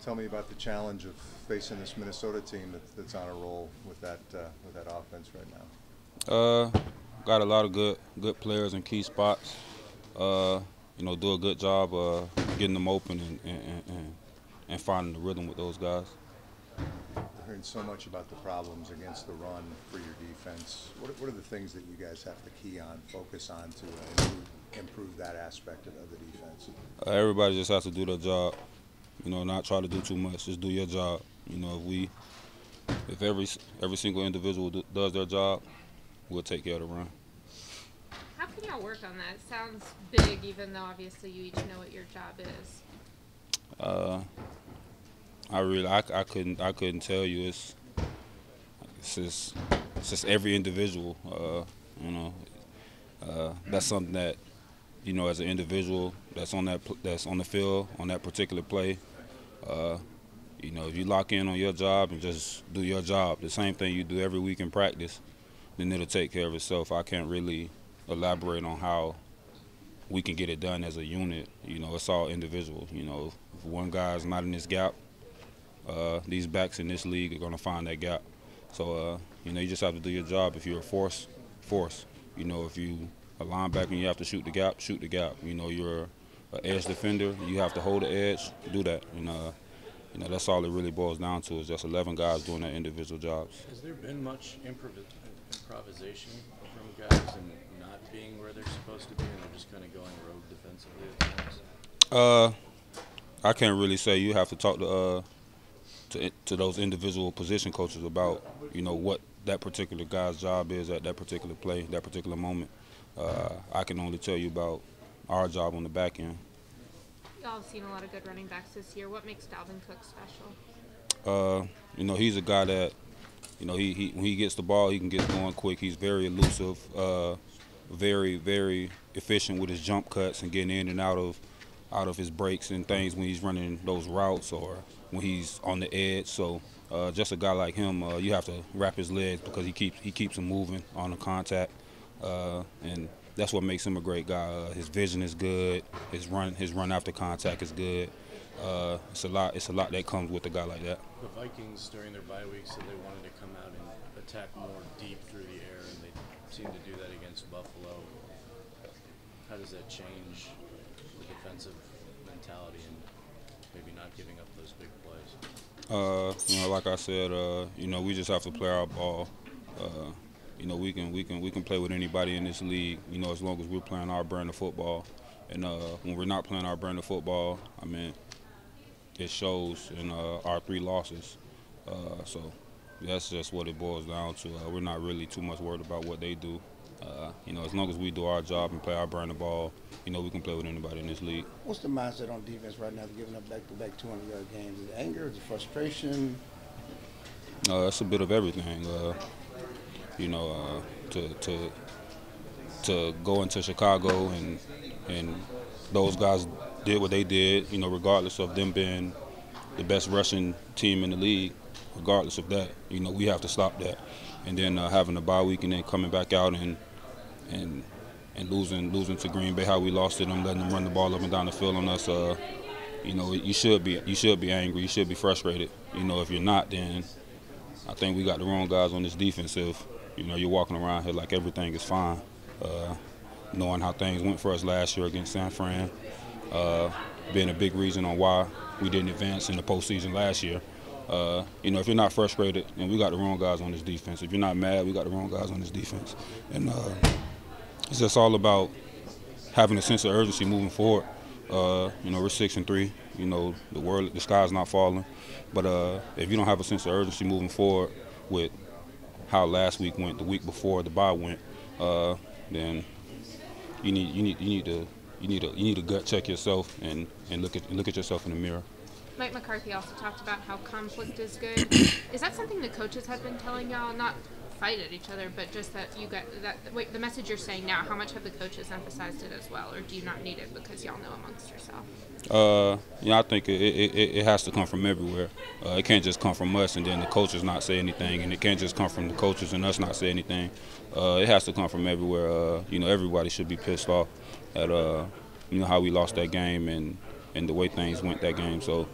Tell me about the challenge of facing this Minnesota team that's on a roll with that offense right now. Got a lot of good players in key spots. Do a good job getting them open and finding the rhythm with those guys. We're hearing so much about the problems against the run for your defense. What are the things that you guys have to key on, focus on to improve that aspect of the defense? Everybody just has to do their job. Not try to do too much. Just do your job. If every single individual does their job, we'll take care of the run. How can y'all work on that? It sounds big, even though obviously you each know what your job is. I couldn't tell you. It's just every individual. That's something that as an individual that's on the field on that particular play. If you lock in on your job and just do your job, the same thing you do every week in practice, then it'll take care of itself. I can't really elaborate on how we can get it done as a unit. It's all individual. If one guy's not in this gap, these backs in this league are going to find that gap. So, you just have to do your job. If you're a force. If you a linebacker and you have to shoot the gap, shoot the gap. You're an edge defender, you have to hold the edge, do that. That's all it really boils down to, is just 11 guys doing their individual jobs. Has there been much improvisation from guys and not being where they're supposed to be, and they're just kind of going rogue defensively at times? I can't really say. You have to talk to those individual position coaches about what that particular guy's job is at that particular play, that particular moment. I can only tell you about our job on the back end. Y'all have seen a lot of good running backs this year. What makes Dalvin Cook special? He's a guy that, when he gets the ball, he can get going quick. He's very elusive, very, very efficient with his jump cuts and getting in and out of his breaks and things when he's running those routes or when he's on the edge. So just a guy like him, you have to wrap his legs because he keeps him moving on the contact, and that's what makes him a great guy. His vision is good. His run after contact is good. It's a lot that comes with a guy like that. The Vikings during their bye week said they wanted to come out and attack more deep through the air, and they seemed to do that against Buffalo. How does that change the defensive mentality and maybe not giving up those big plays? Like I said, we just have to play our ball. We can play with anybody in this league, as long as we're playing our brand of football. And when we're not playing our brand of football, it shows in our 3 losses. So that's just what it boils down to. We're not really too much worried about what they do. As long as we do our job and play our brand of ball, we can play with anybody in this league. What's the mindset on defense right now? They're giving up back-to-back 200-yard games. Is it anger? Is it frustration? It's a bit of everything. To go into Chicago and those guys did what they did, regardless of them being the best rushing team in the league, regardless of that, we have to stop that. And then having a bye week and then coming back out and losing to Green Bay, how we lost to them, letting them run the ball up and down the field on us. You should be angry. You should be frustrated. If you're not, then I think we got the wrong guys on this defense. If you're walking around here like everything is fine, knowing how things went for us last year against San Fran, being a big reason on why we didn't advance in the postseason last year. If you're not frustrated, then we got the wrong guys on this defense. If you're not mad, we got the wrong guys on this defense. And it's just all about having a sense of urgency moving forward. We're 6-3. The sky's not falling. But if you don't have a sense of urgency moving forward with how last week went, the week before the bye went, then you need to gut check yourself and look at yourself in the mirror. Mike McCarthy also talked about how conflict is good. Is that something the coaches have been telling y'all? Not fight at each other, but just that you got that. Wait, the message you're saying now, how much have the coaches emphasized it as well, or do you not need it because y'all know amongst yourself? I think it has to come from everywhere. It can't just come from us and then the coaches not say anything, and it can't just come from the coaches and us not say anything. It has to come from everywhere. Everybody should be pissed off at how we lost that game and the way things went that game. So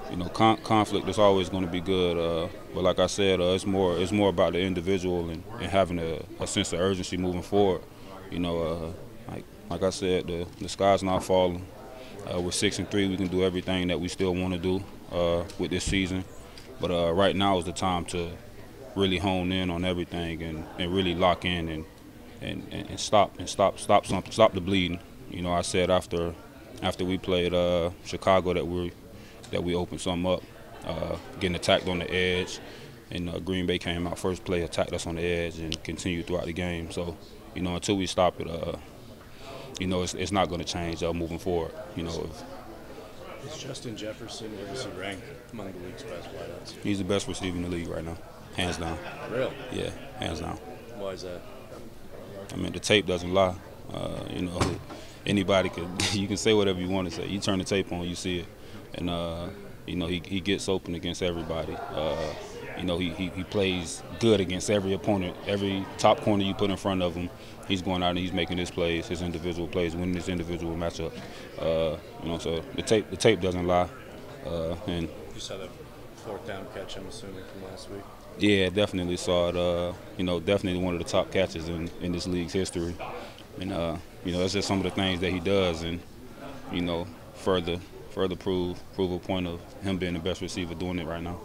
you know, conflict is always going to be good. But like I said, it's more about the individual and having a sense of urgency moving forward. You know, like I said, the sky's not falling. We're 6-3. We can do everything that we still want to do with this season. But right now is the time to really hone in on everything and really lock in and stop something, stop the bleeding. You know, I said after we played Chicago that we opened something up, getting attacked on the edge, and Green Bay came out first play, attacked us on the edge, and continued throughout the game. So, you know, until we stop it, you know, it's not going to change moving forward. You know, Is Justin Jefferson, where does he rank among the league's best wideouts? he's the best receiver in the league right now, hands down. Really? Yeah, hands down. Why is that? I mean, the tape doesn't lie. You know, anybody you can say whatever you want to say. You turn the tape on, you see it. And, you know, he gets open against everybody. You know, he plays good against every opponent. Every top corner you put in front of him, he's going out and he's making his plays, his individual plays, winning his individual matchups. You know, so the tape doesn't lie. And You saw the fourth down catch, I'm assuming, from last week. yeah, definitely saw it. You know, definitely one of the top catches in this league's history. And, you know, that's just some of the things that he does and, you know, further prove a point of him being the best receiver doing it right now.